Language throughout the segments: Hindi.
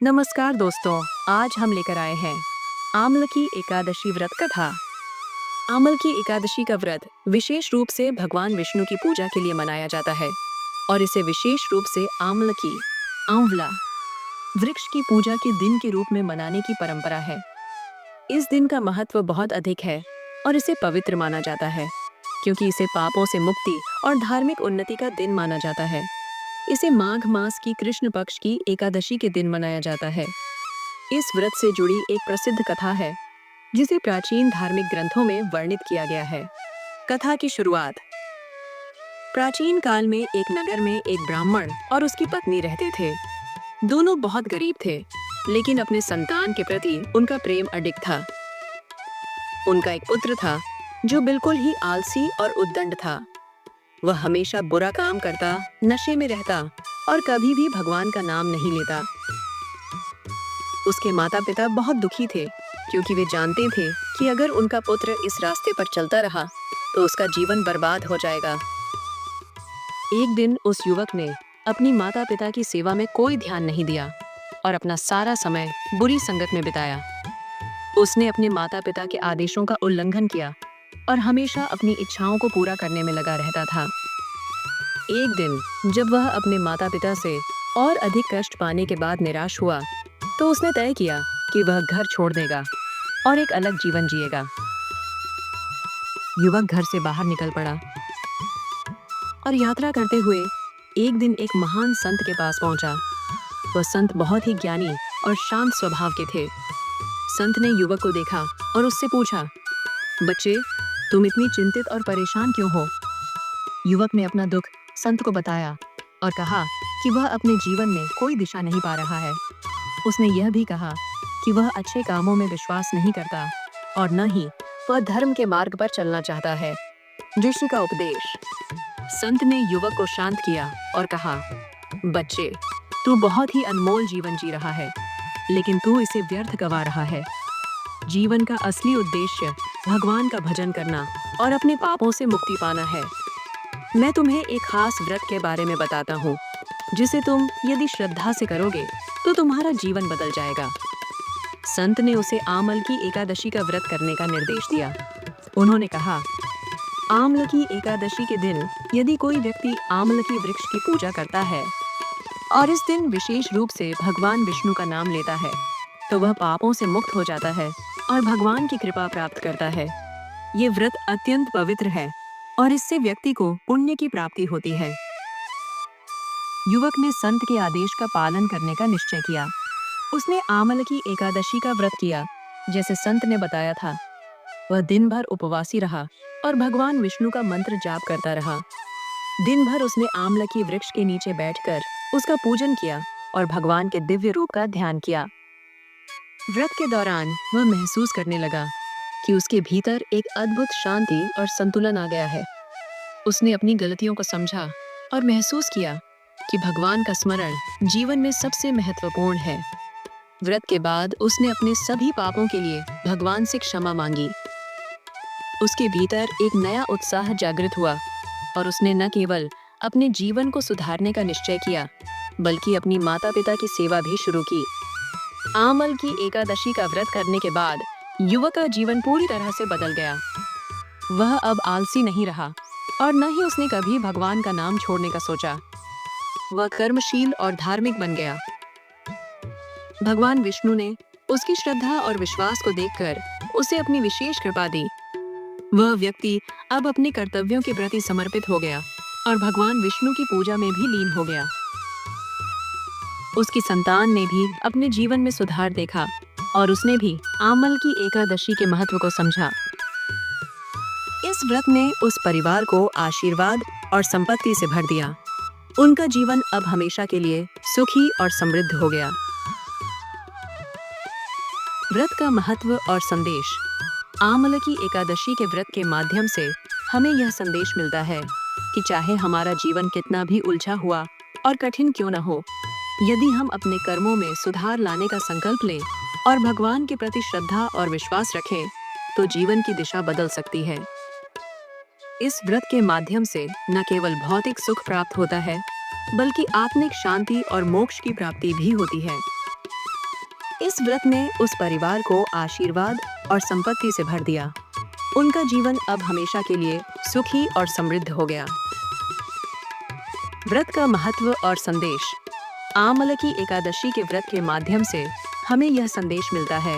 नमस्कार दोस्तों, आज हम लेकर आए हैं आम्ल की एकादशी व्रत कथा। आम्ल की एकादशी का व्रत विशेष रूप से भगवान विष्णु की पूजा के लिए मनाया जाता है और इसे विशेष रूप से आम्ल की आंवला वृक्ष की पूजा के दिन के रूप में मनाने की परंपरा है। इस दिन का महत्व बहुत अधिक है और इसे पवित्र माना जाता है क्योंकि इसे पापों से मुक्ति और धार्मिक उन्नति का दिन माना जाता है। इसे माघ मास की कृष्ण पक्ष की एकादशी के दिन मनाया जाता है। इस व्रत से जुड़ी एक प्रसिद्ध कथा है जिसे प्राचीन धार्मिक ग्रंथों में वर्णित किया गया है। कथा की शुरुआत। प्राचीन काल में एक नगर में एक ब्राह्मण और उसकी पत्नी रहते थे। दोनों बहुत गरीब थे, लेकिन अपने संतान के प्रति उनका प्रेम अडिग था। उनका एक पुत्र था जो बिल्कुल ही आलसी और उद्दंड था। वह हमेशा बुरा काम करता, नशे में रहता और कभी भी भगवान का नाम नहीं लेता। उसके माता पिता बहुत दुखी थे क्योंकि वे जानते थे कि अगर उनका पुत्र इस रास्ते पर चलता रहा तो उसका जीवन बर्बाद हो जाएगा। एक दिन उस युवक ने अपनी माता पिता की सेवा में कोई ध्यान नहीं दिया और अपना सारा समय बुरी संगत में बिताया। उसने अपने माता पिता के आदेशों का उल्लंघन किया और हमेशा अपनी इच्छाओं को पूरा करने में लगा रहता था। एक दिन जब वह अपने माता पिता से और अधिक कष्ट पाने के बाद निराश हुआ तो उसने तय किया कि वह घर छोड़ देगा और एक अलग जीवन जिएगा। युवक घर से बाहर निकल पड़ा और यात्रा करते हुए एक दिन एक महान संत के पास पहुंचा। वह संत बहुत ही ज्ञानी और शांत स्वभाव के थे। संत ने युवक को देखा और उससे पूछा, बच्चे, तुम इतनी चिंतित और परेशान क्यों हो? युवक ने अपना दुख संत को बताया और कहा कि वह अपने जीवन में कोई दिशा नहीं पा रहा है। उसने यह भी कहा कि वह अच्छे कामों में विश्वास नहीं करता और न ही वह धर्म के मार्ग पर चलना चाहता है। ऋषि का उपदेश। संत ने युवक को शांत किया और कहा, बच्चे, तू बहुत ही अनमोल जीवन जी रहा है, लेकिन तू इसे व्यर्थ गवा रहा है। जीवन का असली उद्देश्य भगवान का भजन करना और अपने पापों से मुक्ति पाना है। मैं तुम्हें एक खास व्रत के बारे में बताता हूँ, जिसे तुम यदि श्रद्धा से करोगे तो तुम्हारा जीवन बदल जाएगा। संत ने उसे आम्ल की एकादशी का व्रत करने का निर्देश दिया। उन्होंने कहा, आम्ल की एकादशी के दिन यदि कोई व्यक्ति आम्ल की वृक्ष की पूजा करता है और इस दिन विशेष रूप से भगवान विष्णु का नाम लेता है तो वह पापों से मुक्त हो जाता है और भगवान की कृपा प्राप्त करता है। ये व्रत अत्यंत पवित्र है और इससे व्यक्ति को पुण्य की प्राप्ति होती है। युवक ने संत के आदेश का पालन करने का निश्चय किया। उसने आम्ल की एकादशी का व्रत किया जैसे संत ने बताया था। वह दिन भर उपवासी रहा और भगवान विष्णु का मंत्र जाप करता रहा। दिन भर उसने आम्ल की वृक्ष के नीचे बैठकर उसका पूजन किया और भगवान के दिव्य रूप का ध्यान किया। व्रत के दौरान वह महसूस करने लगा कि उसके भीतर एक अद्भुत शांति और संतुलन आ गया है। उसने अपनी गलतियों को समझा और महसूस किया कि भगवान का स्मरण जीवन में सबसे महत्वपूर्ण है। व्रत के बाद उसने अपने सभी पापों के लिए भगवान से क्षमा मांगी। उसके भीतर एक नया उत्साह जागृत हुआ और उसने न केवल अपने जीवन को सुधारने का निश्चय किया, बल्कि अपनी माता पिता की सेवा भी शुरू की। आम्ल की एकादशी का व्रत करने के बाद युवक का जीवन पूरी तरह से बदल गया। वह अब आलसी नहीं रहा और न ही उसने कभी भगवान का नाम छोड़ने का सोचा। वह कर्मशील और धार्मिक बन गया। भगवान विष्णु ने उसकी श्रद्धा और विश्वास को देखकर उसे अपनी विशेष कृपा दी। वह व्यक्ति अब अपने कर्तव्यों के प्रति समर्पित हो गया और भगवान विष्णु की पूजा में भी लीन हो गया। उसकी संतान ने भी अपने जीवन में सुधार देखा और उसने भी आम्ल की एकादशी के महत्व को समझा। इस व्रत ने उस परिवार को आशीर्वाद और संपत्ति से भर दिया। उनका जीवन अब हमेशा के लिए सुखी और समृद्ध हो गया। व्रत का महत्व और संदेश। आम्ल की एकादशी के व्रत के माध्यम से हमें यह संदेश मिलता है कि चाहे हमारा जीवन कितना भी उलझा हुआ और कठिन क्यों न हो, यदि हम अपने कर्मों में सुधार लाने का संकल्प लें और भगवान के प्रति श्रद्धा और विश्वास रखें, तो जीवन की दिशा बदल सकती है। इस व्रत के माध्यम से न केवल भौतिक सुख प्राप्त होता है, बल्कि आत्मिक शांति और मोक्ष की प्राप्ति भी होती है। इस व्रत ने उस परिवार को आशीर्वाद और संपत्ति से भर दिया। उनका जीवन अब हमेशा के लिए सुखी और समृद्ध हो गया। व्रत का महत्व और संदेश। आमलकी एकादशी के व्रत के माध्यम से हमें यह संदेश मिलता है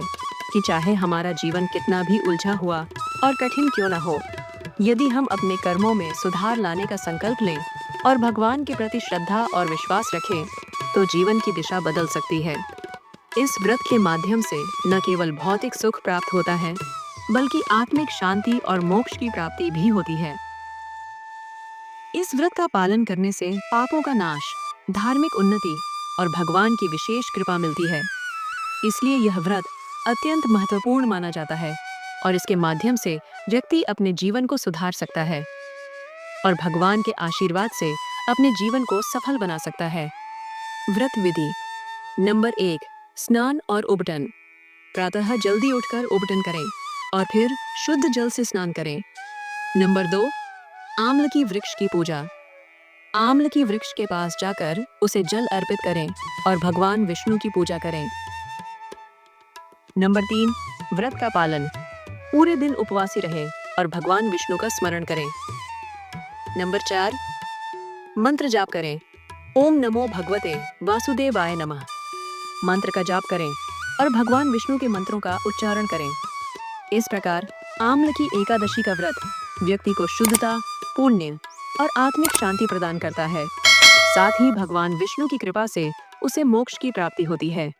कि चाहे हमारा जीवन कितना भी उलझा हुआ और कठिन क्यों न हो, यदि हम अपने कर्मों में सुधार लाने का संकल्प लें और भगवान के प्रति श्रद्धा और विश्वास रखें, तो जीवन की दिशा बदल सकती है। इस व्रत के माध्यम से न केवल भौतिक सुख प्राप्त होता है, बल्कि आत्मिक शांति और मोक्ष की प्राप्ति भी होती है। इस व्रत का पालन करने से पापों का नाश, धार्मिक उन्नति और भगवान की विशेष कृपा मिलती है। इसलिए यह व्रत अत्यंत महत्वपूर्ण माना जाता है और इसके माध्यम से व्यक्ति अपने जीवन को सुधार सकता है और भगवान के आशीर्वाद से अपने जीवन को सफल बना सकता है। व्रत विधि। नंबर 1, स्नान और उबटन। प्रातः जल्दी उठकर उबटन करें और फिर शुद्ध जल से स्नान करें। नंबर 2, आम्लकी वृक्ष की पूजा। आम्लकी वृक्ष के पास जाकर उसे जल अर्पित करें और भगवान विष्णु की पूजा करें। नंबर 3, व्रत का पालन। पूरे दिन उपवासी रहें और भगवान विष्णु का स्मरण करें। नंबर 4, मंत्र जाप करें। ओम नमो भगवते वासुदेवाय नमः मंत्र का जाप करें और भगवान विष्णु के मंत्रों का उच्चारण करें। इस प्रकार आम्लकी एकादशी का व्रत व्यक्ति को शुद्धता, पुण्य और आत्मिक शांति प्रदान करता है। साथ ही भगवान विष्णु की कृपा से उसे मोक्ष की प्राप्ति होती है।